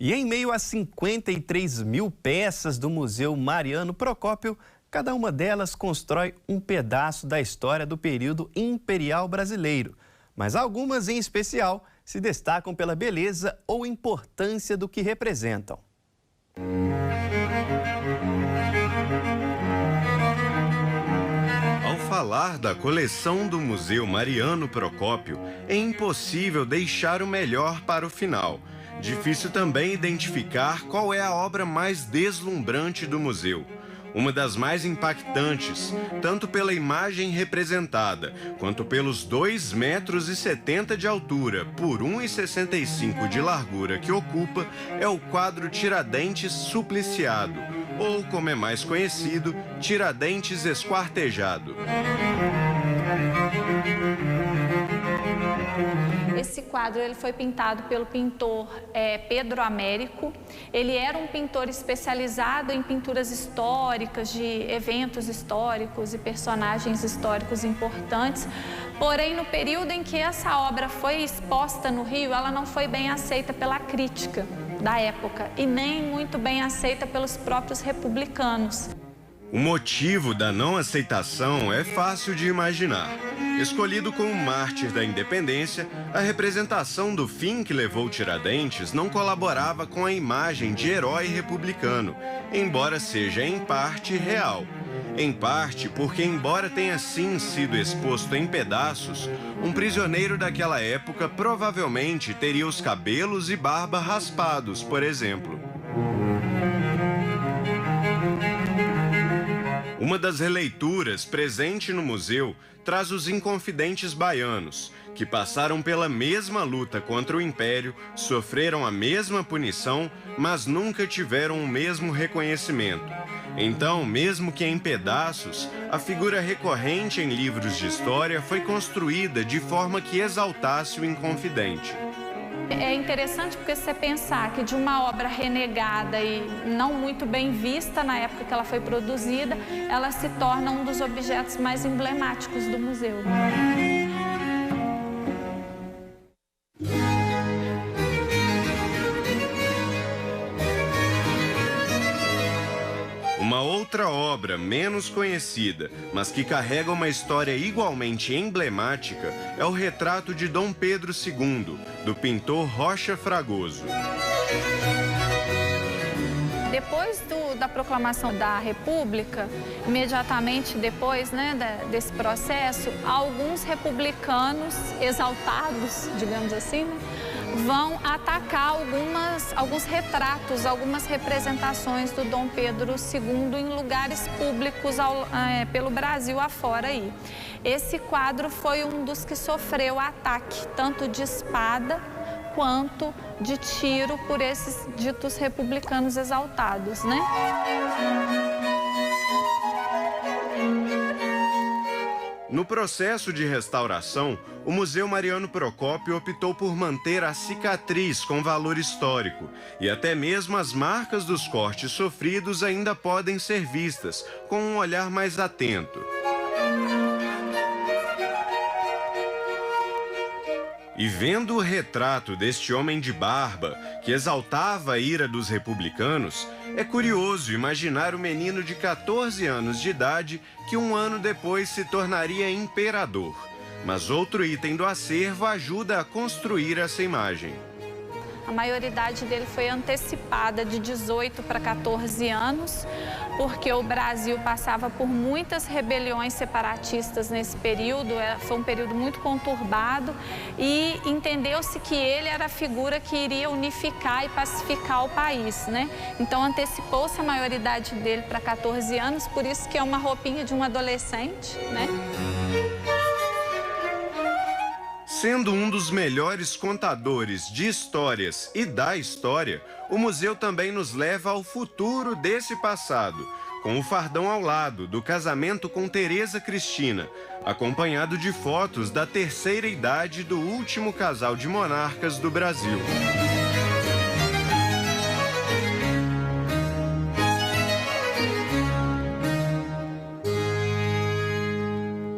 E em meio a 53 mil peças do Museu Mariano Procópio, cada uma delas constrói um pedaço da história do período imperial brasileiro. Mas algumas, em especial, se destacam pela beleza ou importância do que representam. Ao falar da coleção do Museu Mariano Procópio, é impossível deixar o melhor para o final. Difícil também identificar qual é a obra mais deslumbrante do museu. Uma das mais impactantes, tanto pela imagem representada, quanto pelos 2,70 metros de altura por 1,65 de largura que ocupa, é o quadro Tiradentes Supliciado, ou como é mais conhecido, Tiradentes Esquartejado. Esse quadro ele foi pintado pelo pintor Pedro Américo. Ele era um pintor especializado em pinturas históricas, de eventos históricos e personagens históricos importantes. Porém, no período em que essa obra foi exposta no Rio, ela não foi bem aceita pela crítica da época e nem muito bem aceita pelos próprios republicanos. O motivo da não aceitação é fácil de imaginar. Escolhido como mártir da independência, a representação do fim que levou Tiradentes não colaborava com a imagem de herói republicano, embora seja em parte real. Em parte porque, embora tenha sim sido exposto em pedaços, um prisioneiro daquela época provavelmente teria os cabelos e barba raspados, por exemplo. Uma das releituras presente no museu traz os inconfidentes baianos, que passaram pela mesma luta contra o Império, sofreram a mesma punição, mas nunca tiveram o mesmo reconhecimento. Então, mesmo que em pedaços, a figura recorrente em livros de história foi construída de forma que exaltasse o inconfidente. É interessante porque você pensar que de uma obra renegada e não muito bem vista na época que ela foi produzida, ela se torna um dos objetos mais emblemáticos do museu. Uma outra obra menos conhecida, mas que carrega uma história igualmente emblemática, é o retrato de Dom Pedro II, do pintor Rocha Fragoso. Depois da proclamação da República, imediatamente depois desse processo, alguns republicanos exaltados, digamos assim, vão atacar alguns retratos, algumas representações do Dom Pedro II em lugares públicos pelo Brasil afora aí. Esse quadro foi um dos que sofreu ataque, tanto de espada quanto de tiro por esses ditos republicanos exaltados, né? No processo de restauração, o Museu Mariano Procópio optou por manter a cicatriz com valor histórico e até mesmo as marcas dos cortes sofridos ainda podem ser vistas com um olhar mais atento. E vendo o retrato deste homem de barba, que exaltava a ira dos republicanos, é curioso imaginar o menino de 14 anos de idade que um ano depois se tornaria imperador. Mas outro item do acervo ajuda a construir essa imagem. A maioridade dele foi antecipada de 18 para 14 anos, porque o Brasil passava por muitas rebeliões separatistas nesse período, foi um período muito conturbado e entendeu-se que ele era a figura que iria unificar e pacificar o país, né? Então antecipou-se a maioridade dele para 14 anos, por isso que é uma roupinha de um adolescente, né? Sendo um dos melhores contadores de histórias e da história, o museu também nos leva ao futuro desse passado, com o fardão ao lado do casamento com Teresa Cristina, acompanhado de fotos da terceira idade do último casal de monarcas do Brasil.